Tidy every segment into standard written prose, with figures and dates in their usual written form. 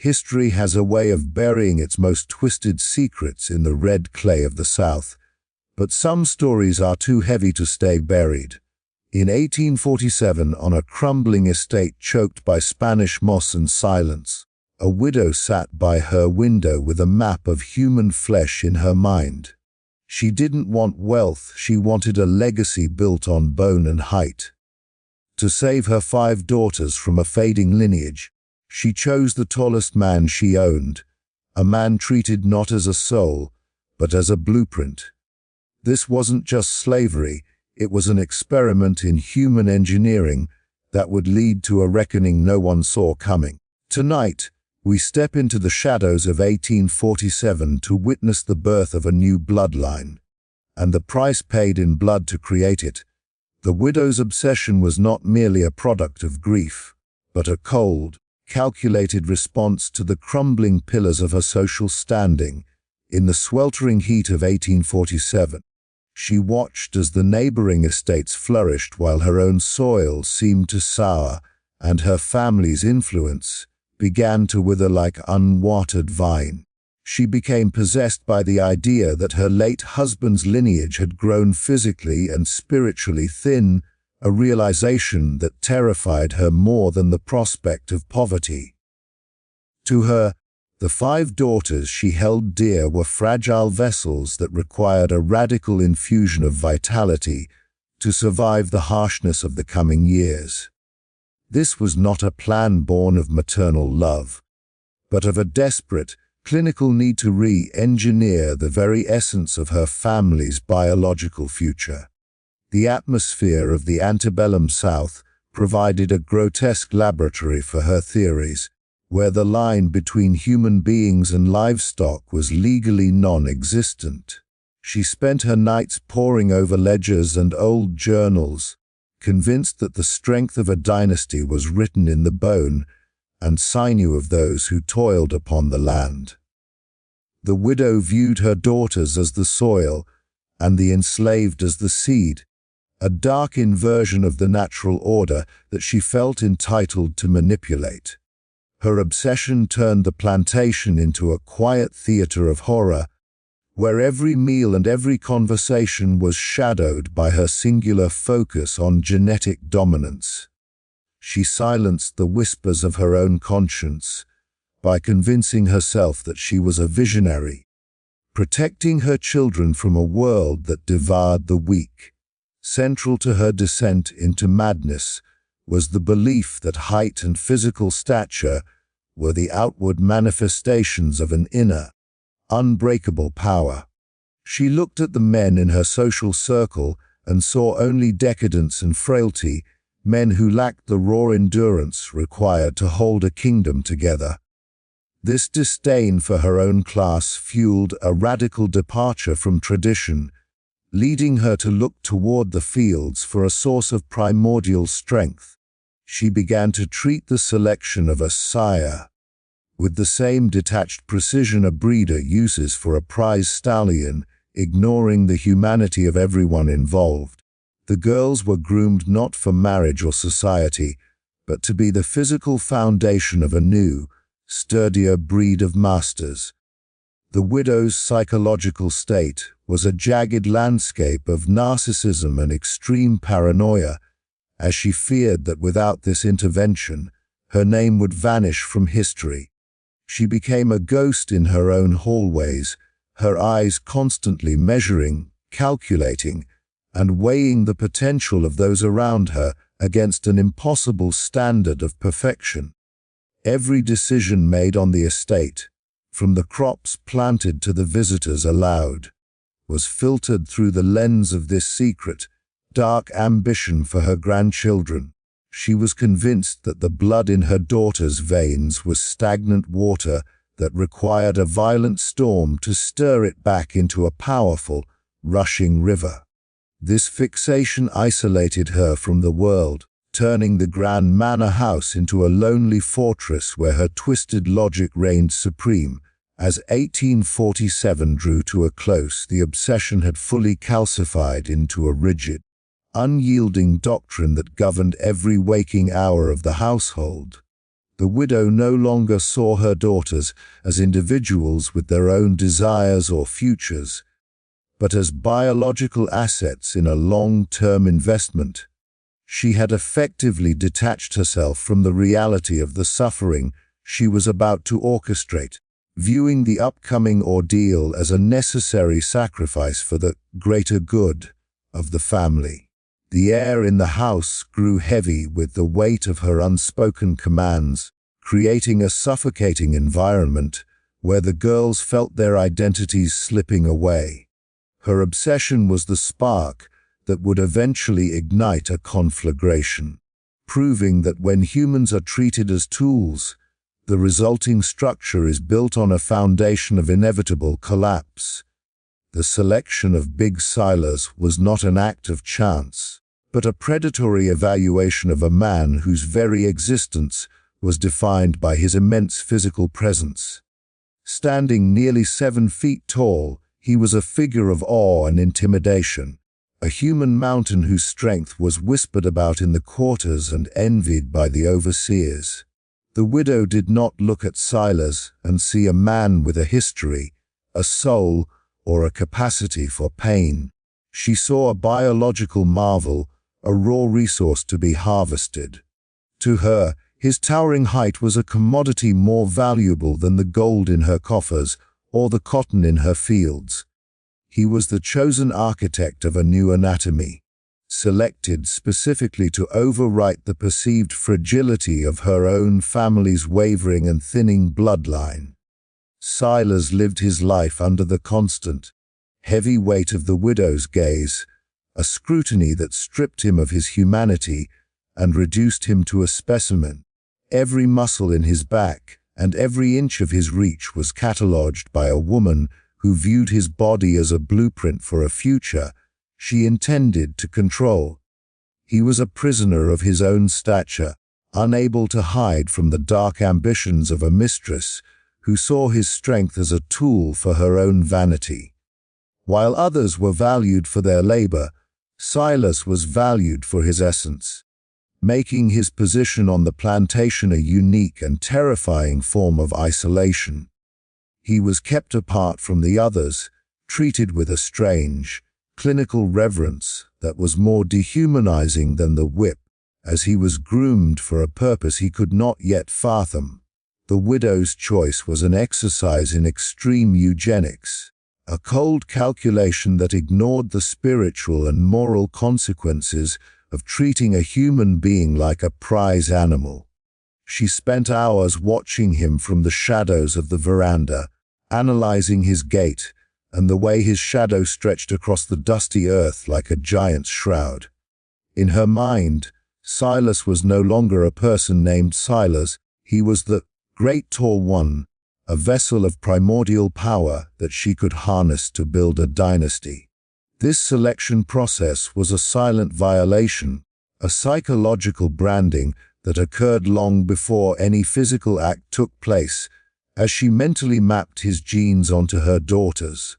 History has a way of burying its most twisted secrets in the red clay of the South, but some stories are too heavy to stay buried. In 1847, on a crumbling estate choked by Spanish moss and silence, a widow sat by her window with a map of human flesh in her mind. She didn't want wealth, she wanted a legacy built on bone and height. To save her 5 daughters from a fading lineage, she chose the tallest man she owned, a man treated not as a soul, but as a blueprint. This wasn't just slavery, it was an experiment in human engineering that would lead to a reckoning no one saw coming. Tonight, we step into the shadows of 1847 to witness the birth of a new bloodline, and the price paid in blood to create it. The widow's obsession was not merely a product of grief, but a cold, calculated response to the crumbling pillars of her social standing. In the sweltering heat of 1847, she watched as the neighboring estates flourished while her own soil seemed to sour, and her family's influence began to wither like unwatered vine. She became possessed by the idea that her late husband's lineage had grown physically and spiritually thin, a realization that terrified her more than the prospect of poverty. To her, the 5 daughters she held dear were fragile vessels that required a radical infusion of vitality to survive the harshness of the coming years. This was not a plan born of maternal love, but of a desperate, clinical need to re-engineer the very essence of her family's biological future. The atmosphere of the antebellum South provided a grotesque laboratory for her theories, where the line between human beings and livestock was legally non-existent. She spent her nights poring over ledgers and old journals, convinced that the strength of a dynasty was written in the bone and sinew of those who toiled upon the land. The widow viewed her daughters as the soil and the enslaved as the seed, a dark inversion of the natural order that she felt entitled to manipulate. Her obsession turned the plantation into a quiet theater of horror, where every meal and every conversation was shadowed by her singular focus on genetic dominance. She silenced the whispers of her own conscience by convincing herself that she was a visionary, protecting her children from a world that devoured the weak. Central to her descent into madness was the belief that height and physical stature were the outward manifestations of an inner, unbreakable power. She looked at the men in her social circle and saw only decadence and frailty, men who lacked the raw endurance required to hold a kingdom together. This disdain for her own class fueled a radical departure from tradition, leading her to look toward the fields for a source of primordial strength. She began to treat the selection of a sire with the same detached precision a breeder uses for a prize stallion, ignoring the humanity of everyone involved. The girls were groomed not for marriage or society, but to be the physical foundation of a new, sturdier breed of masters. The widow's psychological state was a jagged landscape of narcissism and extreme paranoia, as she feared that without this intervention, her name would vanish from history. She became a ghost in her own hallways, her eyes constantly measuring, calculating, and weighing the potential of those around her against an impossible standard of perfection. Every decision made on the estate, from the crops planted to the visitors allowed, was filtered through the lens of this secret, dark ambition for her grandchildren. She was convinced that the blood in her daughter's veins was stagnant water that required a violent storm to stir it back into a powerful, rushing river. This fixation isolated her from the world, turning the grand manor house into a lonely fortress where her twisted logic reigned supreme. As 1847 drew to a close, the obsession had fully calcified into a rigid, unyielding doctrine that governed every waking hour of the household. The widow no longer saw her daughters as individuals with their own desires or futures, but as biological assets in a long-term investment. She had effectively detached herself from the reality of the suffering she was about to orchestrate, viewing the upcoming ordeal as a necessary sacrifice for the greater good of the family. The air in the house grew heavy with the weight of her unspoken commands, creating a suffocating environment where the girls felt their identities slipping away. Her obsession was the spark that would eventually ignite a conflagration, proving that when humans are treated as tools, the resulting structure is built on a foundation of inevitable collapse. The selection of Big Silas was not an act of chance, but a predatory evaluation of a man whose very existence was defined by his immense physical presence. Standing nearly 7 feet tall, he was a figure of awe and intimidation, a human mountain whose strength was whispered about in the quarters and envied by the overseers. The widow did not look at Silas and see a man with a history, a soul, or a capacity for pain. She saw a biological marvel, a raw resource to be harvested. To her, his towering height was a commodity more valuable than the gold in her coffers or the cotton in her fields. He was the chosen architect of a new anatomy, selected specifically to overwrite the perceived fragility of her own family's wavering and thinning bloodline. Silas lived his life under the constant, heavy weight of the widow's gaze, a scrutiny that stripped him of his humanity and reduced him to a specimen. Every muscle in his back and every inch of his reach was catalogued by a woman who viewed his body as a blueprint for a future she intended to control. He was a prisoner of his own stature, unable to hide from the dark ambitions of a mistress who saw his strength as a tool for her own vanity. While others were valued for their labor, Silas was valued for his essence, making his position on the plantation a unique and terrifying form of isolation. He was kept apart from the others, treated with a strange, clinical reverence that was more dehumanizing than the whip, as he was groomed for a purpose he could not yet fathom. The widow's choice was an exercise in extreme eugenics, a cold calculation that ignored the spiritual and moral consequences of treating a human being like a prize animal. She spent hours watching him from the shadows of the veranda, analyzing his gait and the way his shadow stretched across the dusty earth like a giant's shroud. In her mind, Silas was no longer a person named Silas. He was the Great Tall One, a vessel of primordial power that she could harness to build a dynasty. This selection process was a silent violation, a psychological branding that occurred long before any physical act took place, as she mentally mapped his genes onto her daughters.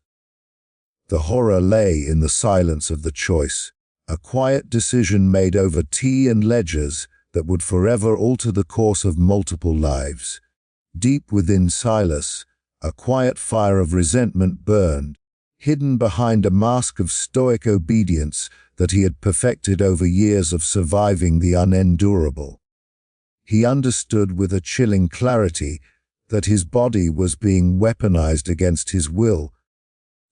The horror lay in the silence of the choice, a quiet decision made over tea and ledgers that would forever alter the course of multiple lives. Deep within Silas, a quiet fire of resentment burned, hidden behind a mask of stoic obedience that he had perfected over years of surviving the unendurable. He understood with a chilling clarity that his body was being weaponized against his will,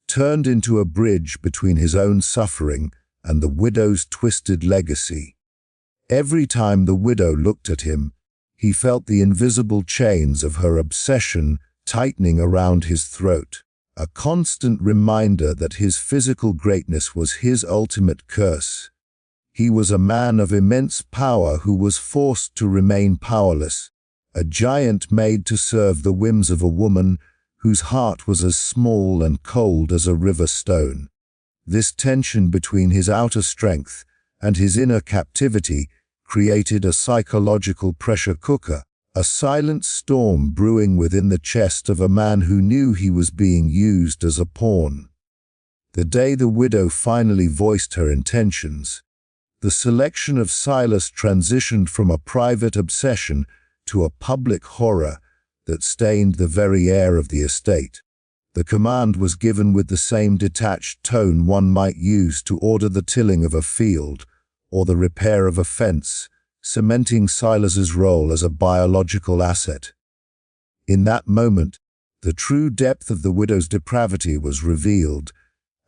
turned into a bridge between his own suffering and the widow's twisted legacy. Every time the widow looked at him, he felt the invisible chains of her obsession tightening around his throat, a constant reminder that his physical greatness was his ultimate curse. He was a man of immense power who was forced to remain powerless, a giant made to serve the whims of a woman whose heart was as small and cold as a river stone. This tension between his outer strength and his inner captivity created a psychological pressure cooker, a silent storm brewing within the chest of a man who knew he was being used as a pawn. The day the widow finally voiced her intentions, the selection of Silas transitioned from a private obsession to a public horror that stained the very air of the estate. The command was given with the same detached tone one might use to order the tilling of a field or the repair of a fence, cementing Silas's role as a biological asset. In that moment, the true depth of the widow's depravity was revealed,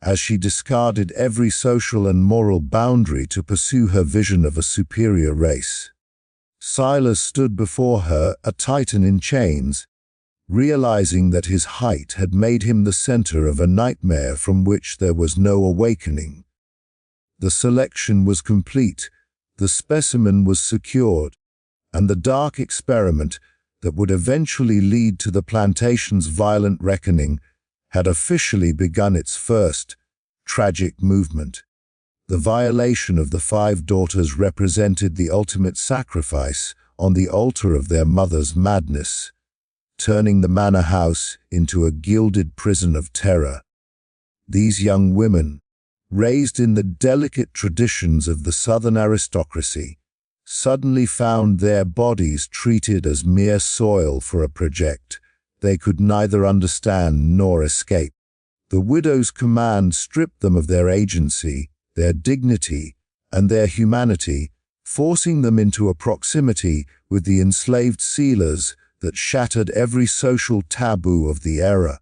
as she discarded every social and moral boundary to pursue her vision of a superior race. Silas stood before her, a titan in chains, realizing that his height had made him the center of a nightmare from which there was no awakening. The selection was complete, the specimen was secured, and the dark experiment that would eventually lead to the plantation's violent reckoning had officially begun its first, tragic movement. The violation of the 5 daughters represented the ultimate sacrifice on the altar of their mother's madness, turning the manor house into a gilded prison of terror. These young women, raised in the delicate traditions of the Southern aristocracy, suddenly found their bodies treated as mere soil for a project they could neither understand nor escape. The widow's command stripped them of their agency, their dignity, and their humanity, forcing them into a proximity with the enslaved sealers that shattered every social taboo of the era.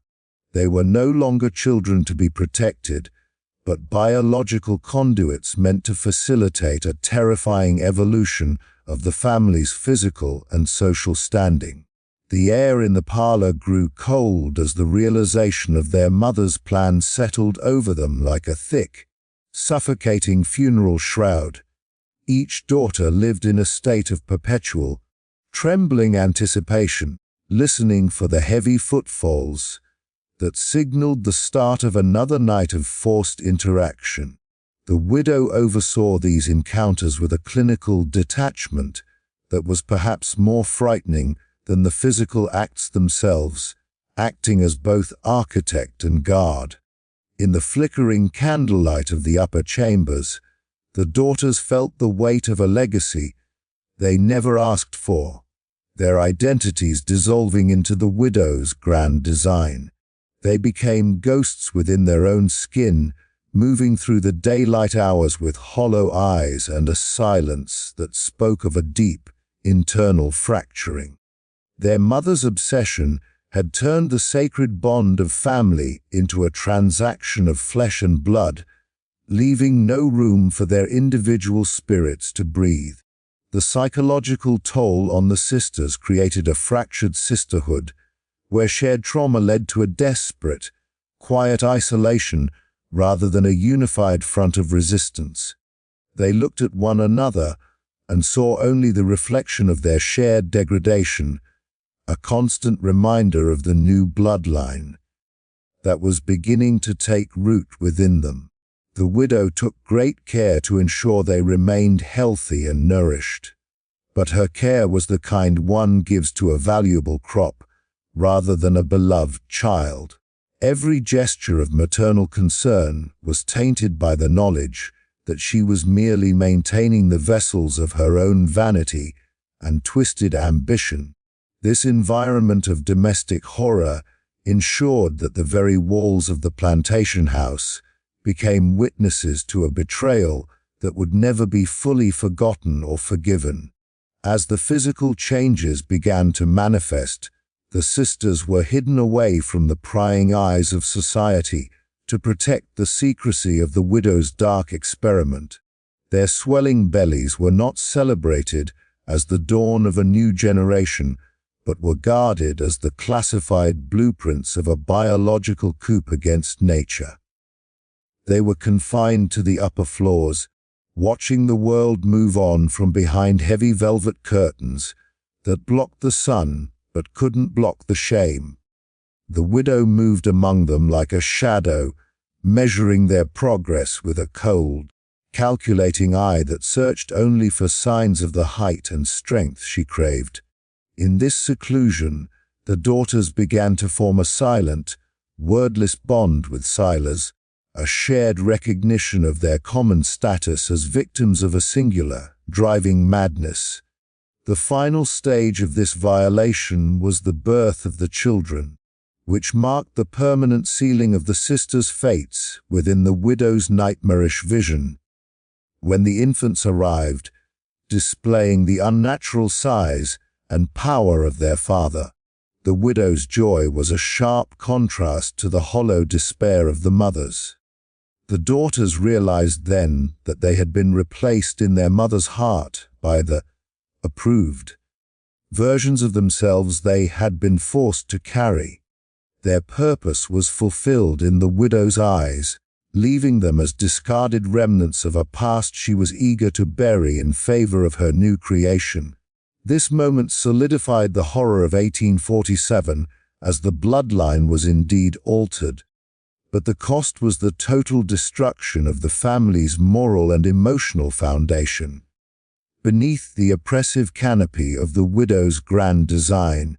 They were no longer children to be protected, but biological conduits meant to facilitate a terrifying evolution of the family's physical and social standing. The air in the parlor grew cold as the realization of their mother's plan settled over them like a thick, suffocating funeral shroud. Each daughter lived in a state of perpetual, trembling anticipation, listening for the heavy footfalls that signaled the start of another night of forced interaction. The widow oversaw these encounters with a clinical detachment that was perhaps more frightening than the physical acts themselves, acting as both architect and guard. In the flickering candlelight of the upper chambers, the daughters felt the weight of a legacy they never asked for, their identities dissolving into the widow's grand design. They became ghosts within their own skin, moving through the daylight hours with hollow eyes and a silence that spoke of a deep, internal fracturing. Their mother's obsession had turned the sacred bond of family into a transaction of flesh and blood, leaving no room for their individual spirits to breathe. The psychological toll on the sisters created a fractured sisterhood, where shared trauma led to a desperate, quiet isolation rather than a unified front of resistance. They looked at one another and saw only the reflection of their shared degradation, a constant reminder of the new bloodline that was beginning to take root within them. The widow took great care to ensure they remained healthy and nourished. But her care was the kind one gives to a valuable crop, rather than a beloved child. Every gesture of maternal concern was tainted by the knowledge that she was merely maintaining the vessels of her own vanity and twisted ambition. This environment of domestic horror ensured that the very walls of the plantation house became witnesses to a betrayal that would never be fully forgotten or forgiven. As the physical changes began to manifest, the sisters were hidden away from the prying eyes of society to protect the secrecy of the widow's dark experiment. Their swelling bellies were not celebrated as the dawn of a new generation, but were guarded as the classified blueprints of a biological coup against nature. They were confined to the upper floors, watching the world move on from behind heavy velvet curtains that blocked the sun but couldn't block the shame. The widow moved among them like a shadow, measuring their progress with a cold, calculating eye that searched only for signs of the height and strength she craved. In this seclusion, the daughters began to form a silent, wordless bond with Silas, a shared recognition of their common status as victims of a singular, driving madness. The final stage of this violation was the birth of the children, which marked the permanent sealing of the sisters' fates within the widow's nightmarish vision. When the infants arrived, displaying the unnatural size and power of their father, the widow's joy was a sharp contrast to the hollow despair of the mothers. The daughters realized then that they had been replaced in their mother's heart by the approved versions of themselves they had been forced to carry. Their purpose was fulfilled in the widow's eyes, leaving them as discarded remnants of a past she was eager to bury in favor of her new creation. This moment solidified the horror of 1847, as the bloodline was indeed altered. But the cost was the total destruction of the family's moral and emotional foundation. Beneath the oppressive canopy of the widow's grand design,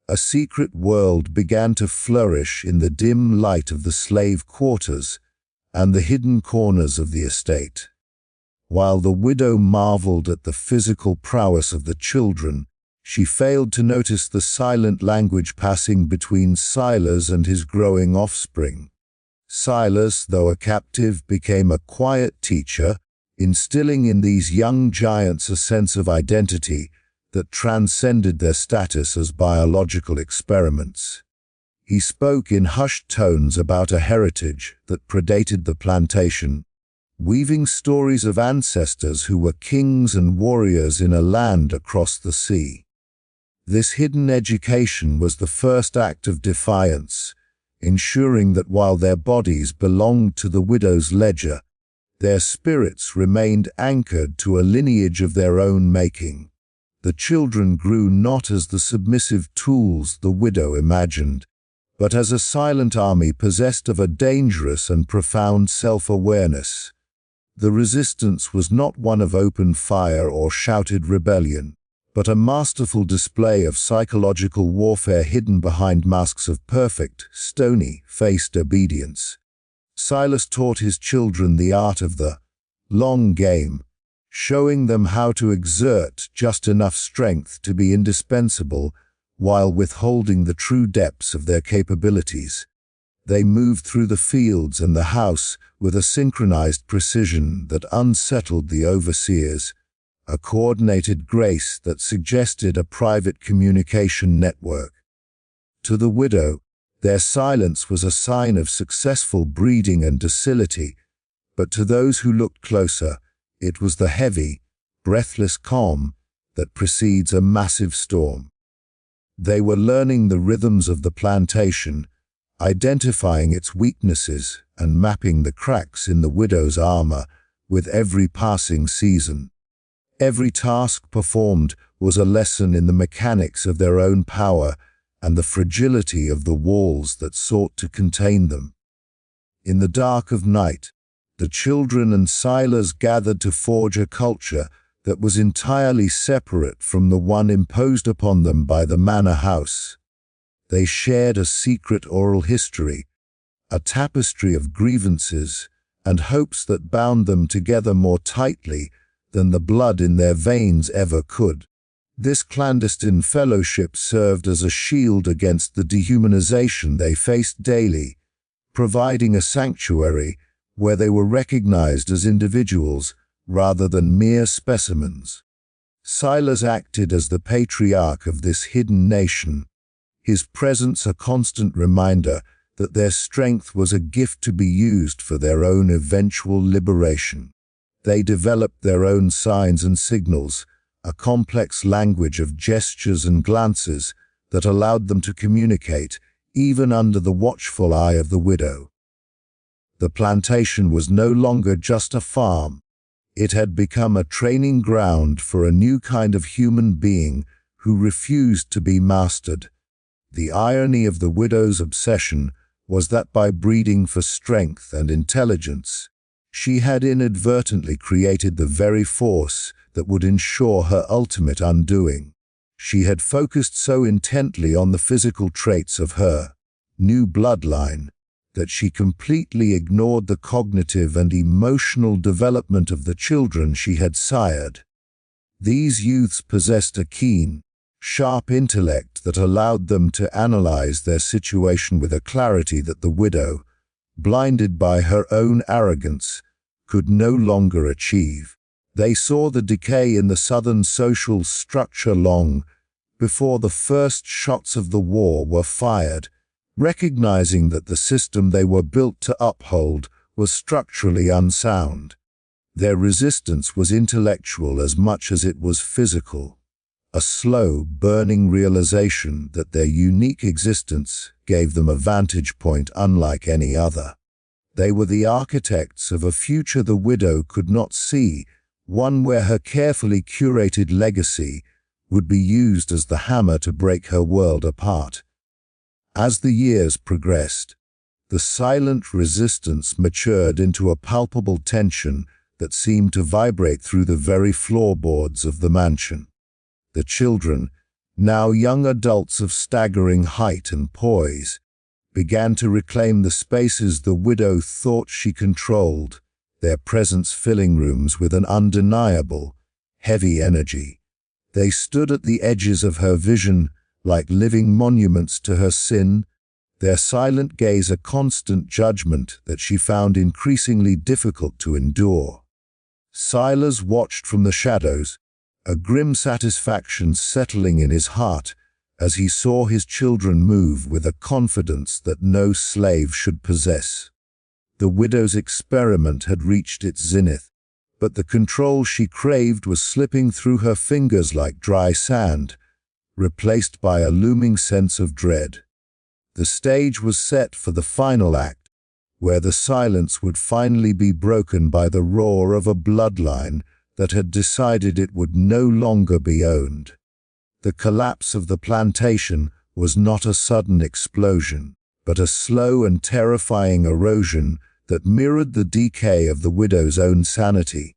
a secret world began to flourish in the dim light of the slave quarters and the hidden corners of the estate. While the widow marveled at the physical prowess of the children, she failed to notice the silent language passing between Silas and his growing offspring. Silas, though a captive, became a quiet teacher, instilling in these young giants a sense of identity that transcended their status as biological experiments. He spoke in hushed tones about a heritage that predated the plantation, weaving stories of ancestors who were kings and warriors in a land across the sea. This hidden education was the first act of defiance, ensuring that while their bodies belonged to the widow's ledger, their spirits remained anchored to a lineage of their own making. The children grew not as the submissive tools the widow imagined, but as a silent army possessed of a dangerous and profound self-awareness. The resistance was not one of open fire or shouted rebellion, but a masterful display of psychological warfare hidden behind masks of perfect, stony-faced obedience. Silas taught his children the art of the long game, showing them how to exert just enough strength to be indispensable while withholding the true depths of their capabilities. They moved through the fields and the house with a synchronized precision that unsettled the overseers, a coordinated grace that suggested a private communication network. To the widow, their silence was a sign of successful breeding and docility, but to those who looked closer, it was the heavy, breathless calm that precedes a massive storm. They were learning the rhythms of the plantation, identifying its weaknesses and mapping the cracks in the widow's armor with every passing season. Every task performed was a lesson in the mechanics of their own power and the fragility of the walls that sought to contain them. In the dark of night, the children and Silas gathered to forge a culture that was entirely separate from the one imposed upon them by the manor house. They shared a secret oral history, a tapestry of grievances and hopes that bound them together more tightly than the blood in their veins ever could. This clandestine fellowship served as a shield against the dehumanization they faced daily, providing a sanctuary where they were recognized as individuals rather than mere specimens. Silas acted as the patriarch of this hidden nation, his presence a constant reminder that their strength was a gift to be used for their own eventual liberation. They developed their own signs and signals, a complex language of gestures and glances that allowed them to communicate even under the watchful eye of the widow. The plantation was no longer just a farm. It had become a training ground for a new kind of human being who refused to be mastered. The irony of the widow's obsession was that by breeding for strength and intelligence, she had inadvertently created the very force that would ensure her ultimate undoing. She had focused so intently on the physical traits of her new bloodline that she completely ignored the cognitive and emotional development of the children she had sired. These youths possessed a keen, sharp intellect that allowed them to analyze their situation with a clarity that the widow, blinded by her own arrogance, could no longer achieve. They saw the decay in the Southern social structure long before the first shots of the war were fired, recognizing that the system they were built to uphold was structurally unsound. Their resistance was intellectual as much as it was physical, a slow, burning realization that their unique existence gave them a vantage point unlike any other. They were the architects of a future the widow could not see, one where her carefully curated legacy would be used as the hammer to break her world apart. As the years progressed, the silent resistance matured into a palpable tension that seemed to vibrate through the very floorboards of the mansion. The children, now young adults of staggering height and poise, began to reclaim the spaces the widow thought she controlled, their presence filling rooms with an undeniable, heavy energy. They stood at the edges of her vision like living monuments to her sin, their silent gaze a constant judgment that she found increasingly difficult to endure. Silas watched from the shadows, a grim satisfaction settling in his heart as he saw his children move with a confidence that no slave should possess. The widow's experiment had reached its zenith, but the control she craved was slipping through her fingers like dry sand, replaced by a looming sense of dread. The stage was set for the final act, where the silence would finally be broken by the roar of a bloodline that had decided it would no longer be owned. The collapse of the plantation was not a sudden explosion, but a slow and terrifying erosion that mirrored the decay of the widow's own sanity.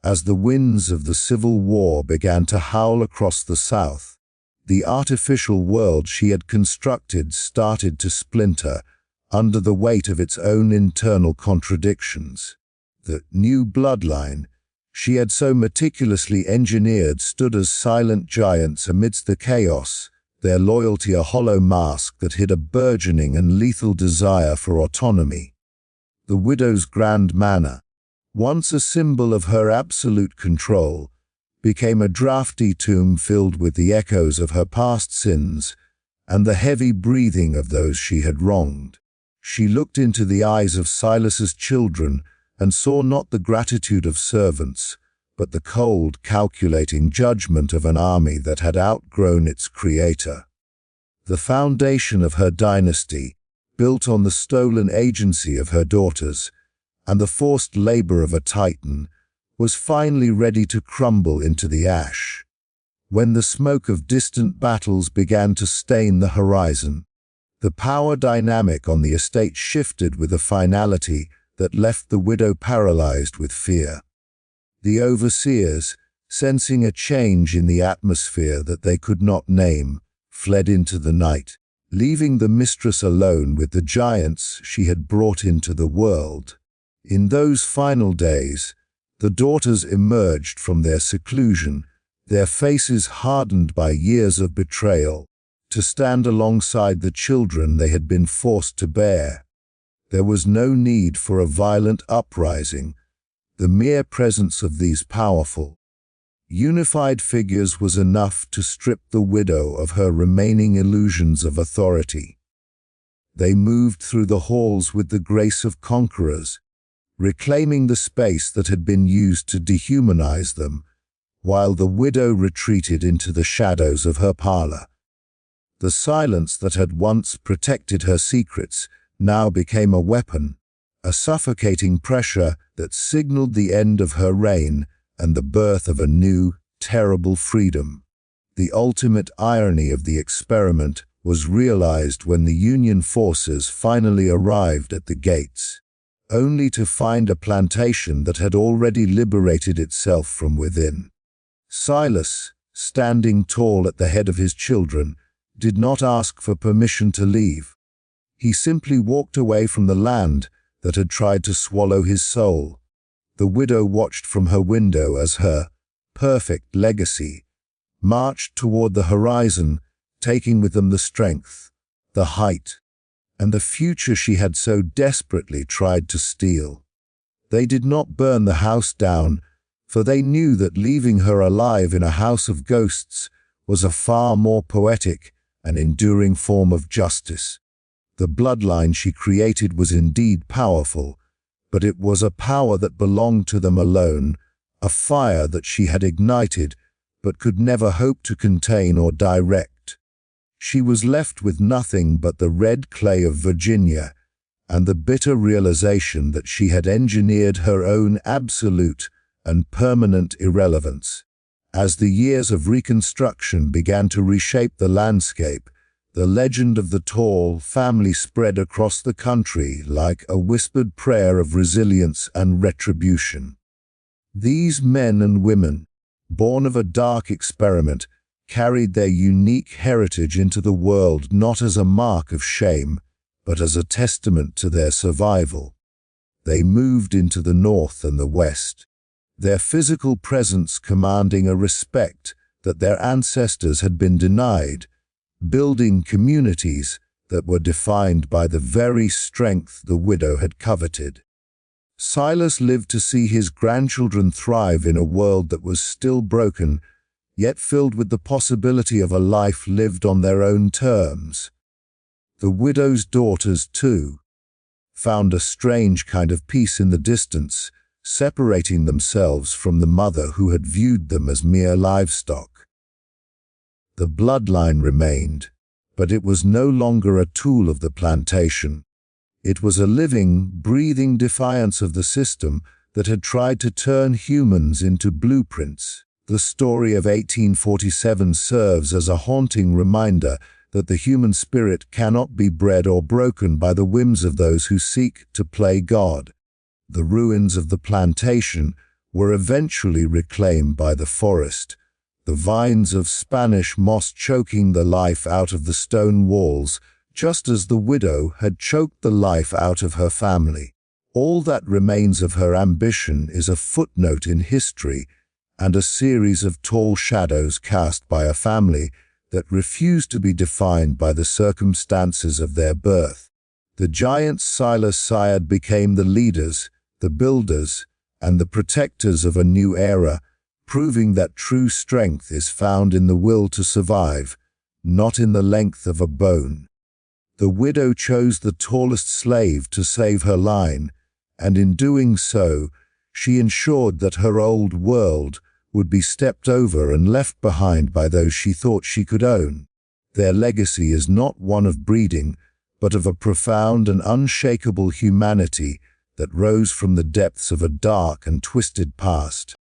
As the winds of the Civil War began to howl across the South, the artificial world she had constructed started to splinter under the weight of its own internal contradictions. The new bloodline she had so meticulously engineered stood as silent giants amidst the chaos, their loyalty a hollow mask that hid a burgeoning and lethal desire for autonomy. The widow's grand manor, once a symbol of her absolute control, became a drafty tomb filled with the echoes of her past sins and the heavy breathing of those she had wronged. She looked into the eyes of Silas's children and saw not the gratitude of servants, but the cold, calculating judgment of an army that had outgrown its creator. The foundation of her dynasty, built on the stolen agency of her daughters and the forced labor of a titan, was finally ready to crumble into the ash. When the smoke of distant battles began to stain the horizon, the power dynamic on the estate shifted with a finality that left the widow paralyzed with fear. The overseers, sensing a change in the atmosphere that they could not name, fled into the night, leaving the mistress alone with the giants she had brought into the world. In those final days, the daughters emerged from their seclusion, their faces hardened by years of betrayal, to stand alongside the children they had been forced to bear. There was no need for a violent uprising. The mere presence of these powerful, unified figures was enough to strip the widow of her remaining illusions of authority. They moved through the halls with the grace of conquerors, reclaiming the space that had been used to dehumanize them, while the widow retreated into the shadows of her parlor. The silence that had once protected her secrets now became a weapon, a suffocating pressure that signaled the end of her reign and the birth of a new, terrible freedom. The ultimate irony of the experiment was realized when the Union forces finally arrived at the gates, only to find a plantation that had already liberated itself from within. Silas, standing tall at the head of his children, did not ask for permission to leave. He simply walked away from the land that had tried to swallow his soul. The widow watched from her window as her perfect legacy, marched toward the horizon, taking with them the strength, the height, and the future she had so desperately tried to steal. They did not burn the house down, for they knew that leaving her alive in a house of ghosts was a far more poetic and enduring form of justice. The bloodline she created was indeed powerful, but it was a power that belonged to them alone, a fire that she had ignited but could never hope to contain or direct. She was left with nothing but the red clay of Virginia and the bitter realization that she had engineered her own absolute and permanent irrelevance. As the years of Reconstruction began to reshape the landscape, the legend of the Tall family spread across the country like a whispered prayer of resilience and retribution. These men and women, born of a dark experiment, carried their unique heritage into the world not as a mark of shame, but as a testament to their survival. They moved into the North and the West, their physical presence commanding a respect that their ancestors had been denied, building communities that were defined by the very strength the widow had coveted. Silas lived to see his grandchildren thrive in a world that was still broken, yet filled with the possibility of a life lived on their own terms. The widow's daughters, too, found a strange kind of peace in the distance, separating themselves from the mother who had viewed them as mere livestock. The bloodline remained, but it was no longer a tool of the plantation. It was a living, breathing defiance of the system that had tried to turn humans into blueprints. The story of 1847 serves as a haunting reminder that the human spirit cannot be bred or broken by the whims of those who seek to play God. The ruins of the plantation were eventually reclaimed by the forest, the vines of Spanish moss choking the life out of the stone walls, just as the widow had choked the life out of her family. All that remains of her ambition is a footnote in history and a series of tall shadows cast by a family that refused to be defined by the circumstances of their birth. The giants Silas sired became the leaders, the builders, and the protectors of a new era, proving that true strength is found in the will to survive, not in the length of a bone. The widow chose the tallest slave to save her line, and in doing so, she ensured that her old world would be stepped over and left behind by those she thought she could own. Their legacy is not one of breeding, but of a profound and unshakable humanity that rose from the depths of a dark and twisted past.